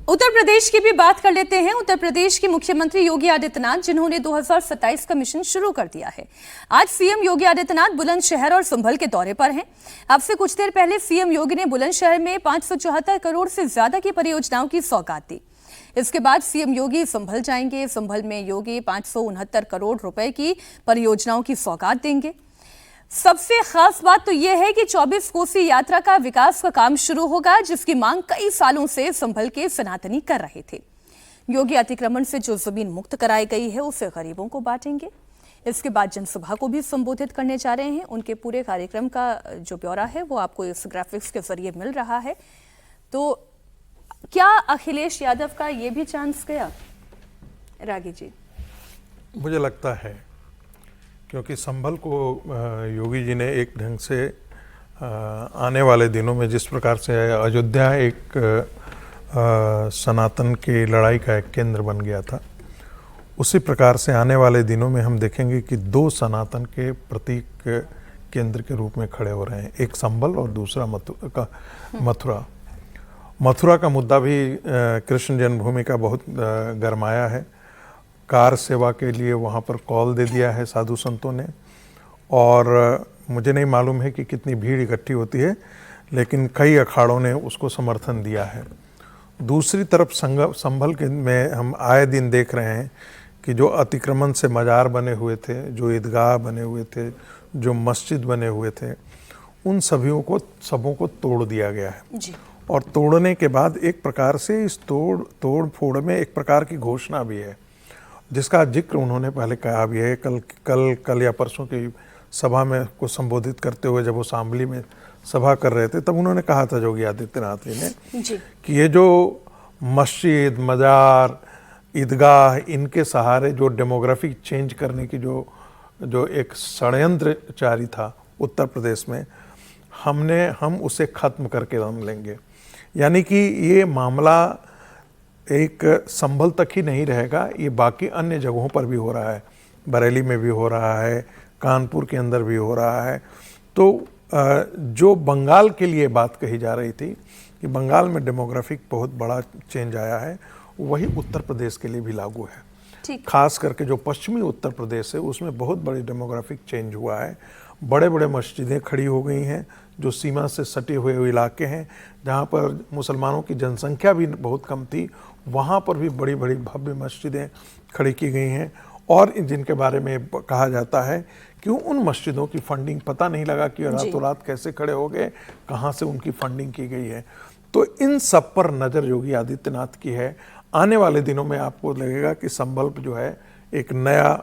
उत्तर प्रदेश की भी बात कर लेते हैं। उत्तर प्रदेश के मुख्यमंत्री योगी आदित्यनाथ, जिन्होंने 2027 का मिशन शुरू कर दिया है। आज सीएम योगी आदित्यनाथ बुलंदशहर और संभल के दौरे पर हैं। अब से कुछ देर पहले सीएम योगी ने बुलंदशहर में 574 करोड़ से ज्यादा की परियोजनाओं की सौगात दी। इसके बाद सीएम योगी संभल जाएंगे। संभल में योगी 569 करोड़ रुपए की परियोजनाओं की सौगात देंगे। सबसे खास बात तो यह है कि 24 कोसी यात्रा का विकास का काम शुरू होगा, जिसकी मांग कई सालों से संभल के सनातनी कर रहे थे। योगी अतिक्रमण से जो जमीन मुक्त कराई गई है उसे गरीबों को बांटेंगे। इसके बाद जनसभा को भी संबोधित करने जा रहे हैं। उनके पूरे कार्यक्रम का जो ब्यौरा है वो आपको इस ग्राफिक्स के जरिए मिल रहा है। तो क्या अखिलेश यादव का ये भी चांस गया, रागी जी? मुझे लगता है, क्योंकि संभल को योगी जी ने एक ढंग से आने वाले दिनों में, जिस प्रकार से अयोध्या एक सनातन की लड़ाई का एक केंद्र बन गया था, उसी प्रकार से आने वाले दिनों में हम देखेंगे कि दो सनातन के प्रतीक केंद्र के रूप में खड़े हो रहे हैं। एक संभल और दूसरा मथुरा। मथुरा का मुद्दा भी कृष्ण जन्मभूमि का बहुत गरमाया है। कार सेवा के लिए वहाँ पर कॉल दे दिया है साधु संतों ने, और मुझे नहीं मालूम है कि कितनी भीड़ इकट्ठी होती है, लेकिन कई अखाड़ों ने उसको समर्थन दिया है। दूसरी तरफ संभल के में हम आए दिन देख रहे हैं कि जो अतिक्रमण से मज़ार बने हुए थे, जो ईदगाह बने हुए थे, जो मस्जिद बने हुए थे, उन सबों को तोड़ दिया गया है जी। और तोड़ने के बाद एक प्रकार से इस तोड़ फोड़ में एक प्रकार की घोषणा भी है, जिसका जिक्र उन्होंने पहले कहा भी है। कल या परसों की सभा में को संबोधित करते हुए, जब वो शामली में सभा कर रहे थे, तब उन्होंने कहा था योगी आदित्यनाथ जी ने कि ये जो मस्जिद, मज़ार, ईदगाह, इनके सहारे जो डेमोग्राफिक चेंज करने की जो एक षड्यंत्र जारी था उत्तर प्रदेश में, हम उसे ख़त्म करके हम लेंगे। यानी कि ये मामला एक संभल तक ही नहीं रहेगा, ये बाकी अन्य जगहों पर भी हो रहा है। बरेली में भी हो रहा है, कानपुर के अंदर भी हो रहा है। तो जो बंगाल के लिए बात कही जा रही थी कि बंगाल में डेमोग्राफिक बहुत बड़ा चेंज आया है, वही उत्तर प्रदेश के लिए भी लागू है। खास करके जो पश्चिमी उत्तर प्रदेश है उसमें बहुत बड़ी डेमोग्राफिक चेंज हुआ है। बड़े बड़े मस्जिदें खड़ी हो गई हैं जो सीमा से सटे हुए इलाके हैं, जहाँ पर मुसलमानों की जनसंख्या भी बहुत कम थी, वहाँ पर भी बड़ी बड़ी भव्य मस्जिदें खड़ी की गई हैं। और जिनके बारे में कहा जाता है कि उन मस्जिदों की फंडिंग पता नहीं लगा कि रातों रात कैसे खड़े हो गए, कहाँ से उनकी फंडिंग की गई है। तो इन सब पर नज़र योगी आदित्यनाथ की है। आने वाले दिनों में आपको लगेगा कि संभल जो है एक नया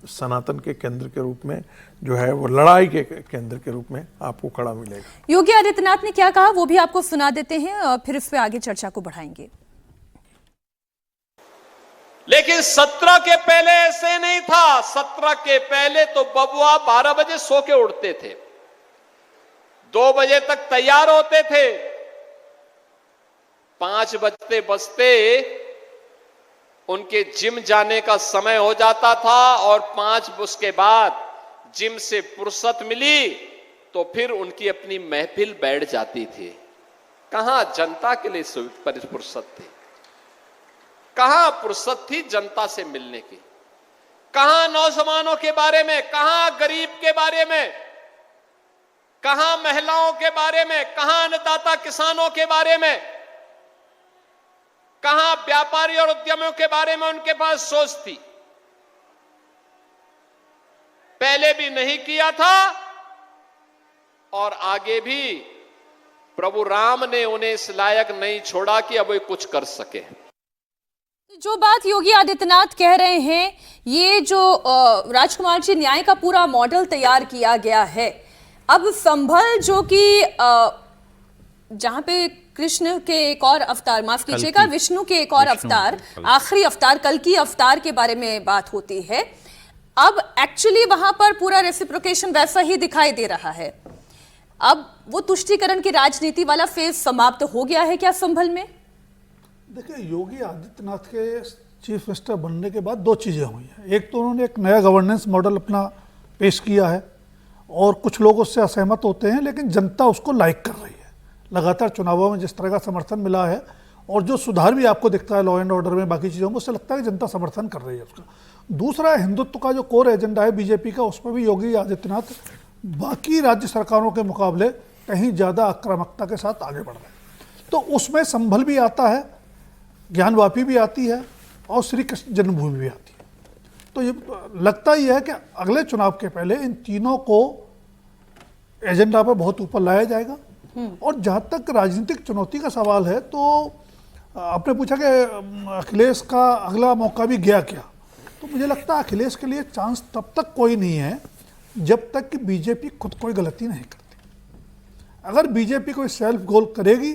सनातन के केंद्र के रूप में, जो है वो लड़ाई के केंद्र के रूप में आपको खड़ा मिलेगा। योगी आदित्यनाथ ने क्या कहा वो भी आपको सुना देते हैं और फिर इस पे आगे चर्चा को बढ़ाएंगे। लेकिन 17 के पहले ऐसे नहीं था। 17 के पहले तो बबुआ 12 बजे सो के उठते थे, 2 बजे तक तैयार होते थे, 5 बजते बजते उनके जिम जाने का समय हो जाता था, और 5 उसके बाद जिम से फुर्सत मिली तो फिर उनकी अपनी महफिल बैठ जाती थी। कहां जनता के लिए फुर्सत थी, कहां फुर्सत थी जनता से मिलने की, कहां नौजवानों के बारे में, कहां गरीब के बारे में, कहां महिलाओं के बारे में, कहां अन्नदाता किसानों के बारे में, कहां व्यापारी और उद्यमियों के बारे में उनके पास सोच थी। पहले भी नहीं किया था और आगे भी प्रभु राम ने उन्हें इस लायक नहीं छोड़ा कि अब वे कुछ कर सके। जो बात योगी आदित्यनाथ कह रहे हैं, ये जो राजकुमार जी न्याय का पूरा मॉडल तैयार किया गया है, अब संभल जो कि जहां पे कृष्ण के एक और अवतार, माफ कीजिएगा, विष्णु के एक और अवतार, आखिरी अवतार, कल की अवतार के बारे में बात होती है, अब एक्चुअली वहां पर पूरा रेसिप्रोकेशन वैसा ही दिखाई दे रहा है। अब वो तुष्टीकरण की राजनीति वाला फेज समाप्त हो गया है क्या संभल में? देखिए, योगी आदित्यनाथ के चीफ मिनिस्टर बनने के बाद 2 चीज़ें हुई हैं। एक तो उन्होंने एक नया गवर्नेंस मॉडल अपना पेश किया है, और कुछ लोग उससे असहमत होते हैं, लेकिन जनता उसको लाइक कर रही है। लगातार चुनावों में जिस तरह का समर्थन मिला है और जो सुधार भी आपको दिखता है लॉ एंड ऑर्डर में, बाकी चीज़ों में, उससे लगता है कि जनता समर्थन कर रही है उसका। दूसरा, हिंदुत्व का जो कोर एजेंडा है बीजेपी का, उसमें भी योगी आदित्यनाथ बाकी राज्य सरकारों के मुकाबले कहीं ज़्यादा आक्रामकता के साथ आगे बढ़ रहे हैं। तो उसमें संभल भी आता है, ज्ञानवापी भी आती है और श्री कृष्ण जन्मभूमि भी आती है। तो ये लगता ही है कि अगले चुनाव के पहले इन तीनों को एजेंडा पर बहुत ऊपर लाया जाएगा। और जहाँ तक राजनीतिक चुनौती का सवाल है, तो आपने पूछा कि अखिलेश का अगला मौका भी गया क्या, तो मुझे लगता है अखिलेश के लिए चांस तब तक कोई नहीं है जब तक कि बीजेपी खुद कोई गलती नहीं करती। अगर बीजेपी कोई सेल्फ गोल करेगी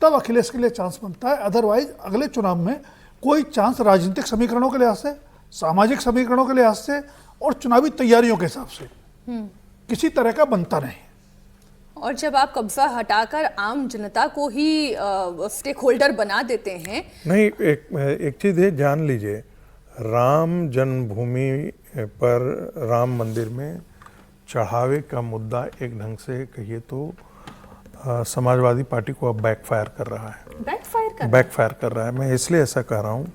तब अखिलेश के लिए चांस बनता है, अदरवाइज अगले चुनाव में कोई चांस राजनीतिक समीकरणों के लिहाज से, सामाजिक समीकरणों के लिहाज से और चुनावी तैयारियों के हिसाब से किसी तरह का बनता नहीं। और जब आप कब्जा हटाकर आम जनता को ही स्टेक होल्डर बना देते हैं, नहीं, एक चीज़ है, जान लीजिए, राम जन्मभूमि पर, राम मंदिर में चढ़ावे का मुद्दा एक ढंग से कहिए तो समाजवादी पार्टी को अब बैकफायर कर रहा है। बैकफायर कर रहा है। मैं इसलिए ऐसा कह रहा हूँ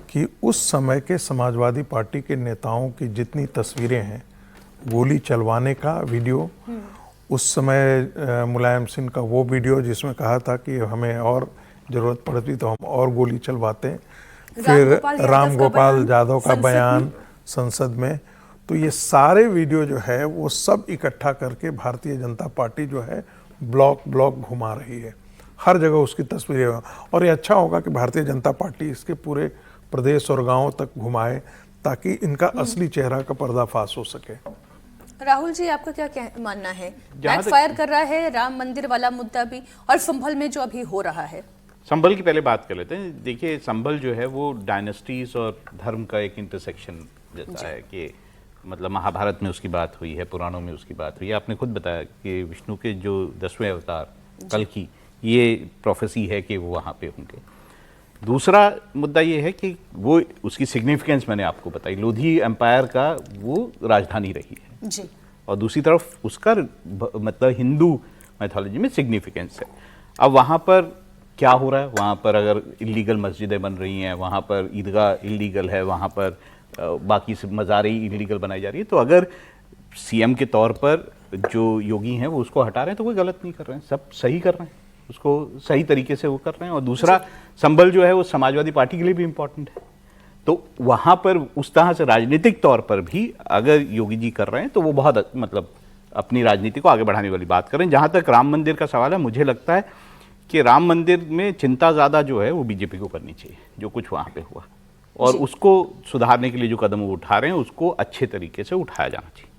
कि उस समय के समाजवादी पार्टी के नेताओं की जितनी तस्वीरें हैं, गोली चलवाने का वीडियो, उस समय मुलायम सिंह का वो वीडियो जिसमें कहा था कि हमें और ज़रूरत पड़ती तो हम और गोली चलवाते, फिर राम गोपाल यादव का बयान संसद में, तो ये सारे वीडियो जो है वो सब इकट्ठा करके भारतीय जनता पार्टी जो है ब्लॉक घुमा रही है, हर जगह उसकी तस्वीरें। और ये अच्छा होगा कि भारतीय जनता पार्टी इसके पूरे प्रदेश और गांवों तक घुमाए ताकि इनका असली चेहरा का पर्दाफाश हो सके। राहुल जी, आपका क्या मानना है? बैकफायर कर रहा है राम मंदिर वाला मुद्दा भी, और संभल में जो अभी हो रहा है? संभल की पहले बात कर लेते हैं। देखिए, संभल जो है वो डायनेस्टीज और धर्म का एक इंटरसेक्शन जैसा है कि मतलब महाभारत में उसकी बात हुई है, पुराणों में उसकी बात हुई है। आपने खुद बताया कि विष्णु के जो 10वें अवतार कल्कि, ये प्रोफेसी है कि वो वहाँ पे होंगे। दूसरा मुद्दा ये है कि वो उसकी सिग्निफिकेंस मैंने आपको बताई, लोधी एम्पायर का वो राजधानी रही है जी। और दूसरी तरफ उसका मतलब हिंदू मैथोलॉजी में सिग्निफिकेंस है। अब वहाँ पर क्या हो रहा है, वहाँ पर अगर इलीगल मस्जिदें बन रही हैं, वहाँ पर ईदगाह इलीगल है, वहाँ पर बाकी सब मज़ारें इलीगल बनाई जा रही है, तो अगर सीएम के तौर पर जो योगी हैं वो उसको हटा रहे हैं तो कोई गलत नहीं कर रहे हैं, सब सही कर रहे हैं, उसको सही तरीके से वो कर रहे हैं। और दूसरा, संभल जो है वो समाजवादी पार्टी के लिए भी इम्पोर्टेंट है, तो वहाँ पर उस तरह से राजनीतिक तौर पर भी अगर योगी जी कर रहे हैं तो वो बहुत मतलब अपनी राजनीति को आगे बढ़ाने वाली बात कर रहे हैं। जहाँ तक राम मंदिर का सवाल है, मुझे लगता है कि राम मंदिर में चिंता ज़्यादा जो है वो बीजेपी को करनी चाहिए, जो कुछ वहाँ पे हुआ, और उसको सुधारने के लिए जो कदम वो उठा रहे हैं उसको अच्छे तरीके से उठाया जाना चाहिए।